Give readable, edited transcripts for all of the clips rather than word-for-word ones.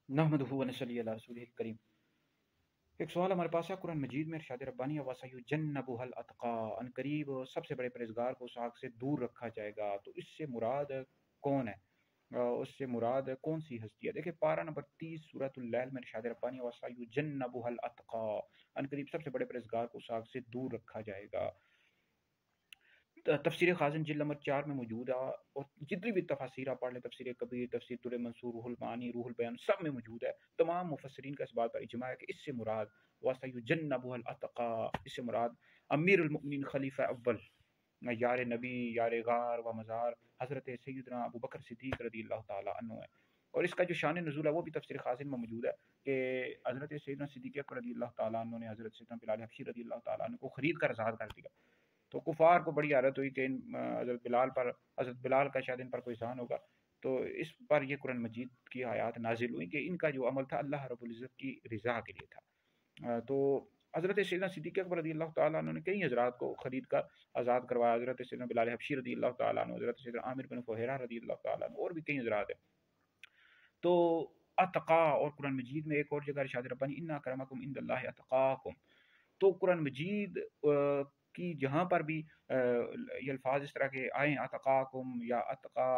नहमदुहु व नसल्ली अला रसूलिहिल करीम। एक सवाल हमारे पास है, कुरान मजीद में इरशाद रब्बानी वसयुजन्नबुहल अतका, अनकरीब सबसे बड़े परहेजगार को उस आग से दूर रखा जाएगा। तो इससे मुराद कौन है? उससे मुराद कौन सी हस्ती है? देखिए पारा नंबर 30 सूरतुल लैल में इरशाद रब्बानी वसयुजन्नबुहल अतका, अनकरीब सबसे बड़े परहेजगार को उस आग से दूर रखा जाएगा। तफसीर खाज़िन जिल्द नंबर 4 में मौजूद है, और जितनी भी तफासीर आप पढ़ लें, तफसीर कबीर, तफसीर दुर्र मंसूर, रूहुल मानी, रूहुल बयान, सब में मौजूद है। तमाम मुफस्सिरीन का इस बात पर इजमा है कि इससे मुराद वसयुजन्नबुहल अतका, इससे मुराद अमीरुल मोमिनीन खलीफा अव्वल, यार नबी, यार गार व मज़ार, हज़रत सैयदना अबू बकर सिद्दीक़ रज़ियल्लाहु ताला अन्हु है। और इसका जो शान नुज़ूल है वो भी तफसीर खाज़िन में मौजूद है कि हज़रत सैयदना सिद्दीक़ अकबर रज़ियल्लाहु ताला अन्हु ने हज़रत सैयदना बिलाल हबशी रज़ियल्लाहु ताला अन्हु को खरीद कर आज़ाद कर दिया। तो कुफार को बड़ी हैरत हुई कि हज़रत बिलाल का शायद इन पर कोई एहसान होगा। तो इस पर ये कुरान मजीद की आयत नाजिल हुई कि इनका जो अमल था अल्लाह रब्बुल इज़्ज़त की रिज़ा के लिए था। तो हज़रत सैयदना सिद्दीक़ अकबर रज़ियल्लाहु ताला अन्हु ने कई हज़रात को खरीद कर आज़ाद करवाया। हज़रत सैयदना बिलाल हबशी रज़ियल्लाहु ताला अन्हु, हज़रत सैयदना आमिर बिन फुहैरा रज़ियल्लाहु ताला अन्हु, और भी कई हज़रात हैं। तो अतका, और कुरान मजीद में एक और जगह इरशाद रब्बानी इन्ना अक्रमकुम इंदल्लाहि अतकाकुम। तो कुरान मजीद की जहाँ पर भी ये अल्फाज इस तरह के आए, अतकाकुम या अतका,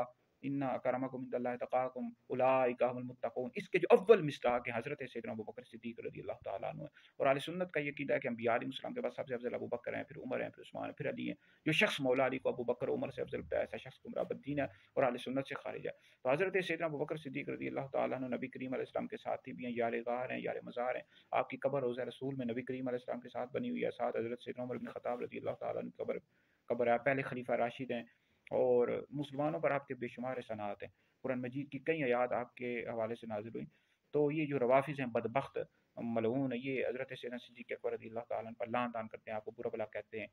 इन्ना अकरमकुम इंदल्लाहि अतकाकुम उलाइका हुमुल मुत्तकून, इसके जो अव्वल मिस्दाक है हज़रत सैयदना अबू बकर सिद्दीक़ रज़ियल्लाहु ताला अन्हु है। और अहले सुन्नत का ये अक़ीदा है कि अंबिया अलैहिस्सलाम के बाद सबसे अफ़ज़ल अबू बकर हैं, फिर उमर हैं, फिर उस्मान हैं, फिर अली हैं। जो शख्स मौला अली को अबू बकर उमर से अफ़ज़ल बताया, ऐसा शख्स गुमराह बद्दीन है और अहले सुन्नत से खारिज है। तो हज़रत सैयदना अबू बकर सिद्दीक़ रज़ियल्लाहु ताला अन्हु नबी करीम अलैहिस्सलाम के साथी भी हैं, यार गार हैं, यार मज़ार हैं। आपकी कब्र रोज़ा रसूल में नबी करीम अलैहिस्सलाम के साथ बनी हुई है। साथ हज़रत सैयदना उमर बिन खत्ताब रज़ियल्लाहु ताला अन्हु की कब्र है। पहले खलीफा राशिद हैं, और मुसलमानों पर आपके बेशुमार एहसानात हैं। कुरान मजीद की कई आयात आपके हवाले से नाज़िल हुई। तो ये जो रवाफ़िज़ हैं, बदबख्त मलऊन, ये हज़रत सैयदना सिद्दीक़ अकबर रज़ियल्लाहु ताला अन्हु पर लान तान करते हैं, आपको बुरा भला कहते हैं,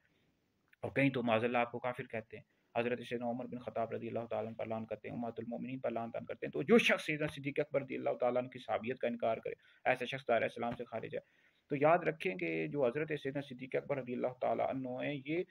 और कहीं तो माज़अल्लाह आपको काफ़िर कहते हैं। हज़रत सैयदना उमर बिन खत्ताब रज़ियल्लाहु ताला अन्हु पर लान करते हैं, उम्मतुल मोमिनीन पर लान तान करते हैं। तो जो शख्स सैयदना सिद्दीक़ अकबर रज़ियल्लाहु ताला अन्हु की सहाबियत का इनकार करे, ऐसा शख्स दायरा इस्लाम से खारिज है। तो याद रखें कि जो हज़रत सैयदना सिद्दीक़ अकबर रज़ियल्लाहु ताला अन्हु हैं, ये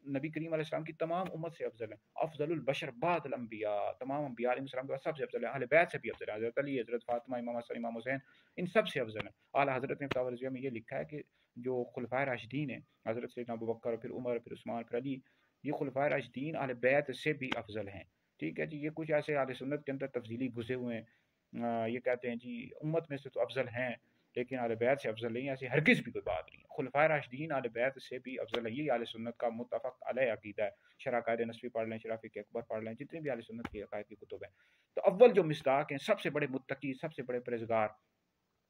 नबी करीम अलैहिस्सलाम की तमाम उम्मत से अफजल है। अफजलुल बशर बादल अंबिया, तमाम अंबिया अलैहिस्सलाम के बाद सबसे अफजल है। अहले बैत से भी अफजल है। हज़रत अली, हज़रत फातिमा, इमाम हसन, इमाम हुसैन, इन सब से अफजल है। आला हज़रत ने फ़तावा रज़िया में ये लिखा है कि जो खुलफाए राशिदीन हैं, हज़रत सैयदना अबू बकर, फिर उमर, फिर उस्मान, फिर अली, ये खुलफाए राशिदीन अहले बैत से भी अफजल हैं। ठीक है जी। ये कुछ ऐसे अहले सुन्नत के अंदर तफसीली घुसे हुए हैं। ये कहते हैं जी उम्मत में से तो अफजल हैं, लेकिन अहले बैत से अफजल नहीं है। ऐसी हरगिज़ भी कोई बात नहीं है। खुलफाए राशिदीन अहले बैत से भी अफजल है। ये अहले सुन्नत का मुत्तफ़क़ अलैह अक़ीदा है। शरह क़ायदे नस्वी पढ़ लें, शरह फ़िक़्ह अकबर पढ़ लें, जितनी भी अहले सुन्नत की अक़ायद की कुतुब हैं। तो अव्वल जो मिस्दाक हैं, सबसे बड़े मुत्तकी, सबसे बड़े परहेज़गार,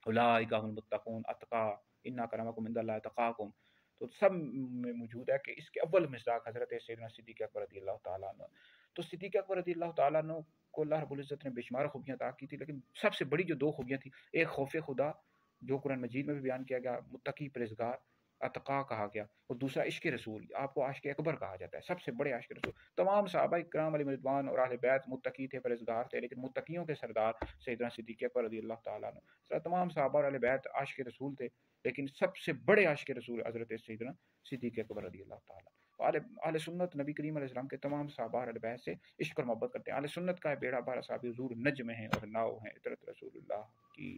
उलाइका हुमुल मुत्तक़ून, अत्क़ा, इन्ना अक्रमकुम इंदल्लाहि अत्क़ाकुम। तो सब में मौजूद है कि इसके अव्वल मिस्दाक हज़रत सैयदना सिद्दीक़ अकबर रज़ियल्लाहु ताला अन्हु। तो सिद्दीक़ अकबर रज़ियल्लाहु ताला अन्हु को अल्लाह रब्बुल इज़्ज़त ने बेशुमार खूबियाँ अता की थी, लेकिन सबसे बड़ी जो दो खूबियाँ थी, एक खौफ़ खुदा, जो कुरान मजीद में भी बयान किया गया, मुत्तकी परहेज़गार, अत्क़ा कहा गया, और दूसरा इश्क़ रसूल, आपको आशिक़ अकबर कहा जाता है, सबसे बड़े आशिक़ रसूल। तमाम सहाबाए किराम अलैहिम रिज़वान और अहले बैत मुत्तकी थे, परहेज़गार थे, लेकिन मुत्तकियों के सरदार सैयदना सिद्दीक़ अकबर रज़ियल्लाहु ताला अन्हु। तमाम सहाबा और अहले बैत आशिक़ रसूल थे, लेकिन सबसे बड़े आशिक़ रसूल हज़रत सैयदना सिद्दीक़ अकबर रज़ियल्लाहु ताला। अहले सुन्नत नबी करीम अलैहि सलाम के तमाम सहाबा और अहले बैत से इश्क़ और मोहब्बत करते हैं। अहले सुन्नत का बेड़ा पार असहाबे हुज़ूर नज्म हैं और नाव हैं, इतरत रसूलुल्लाह की।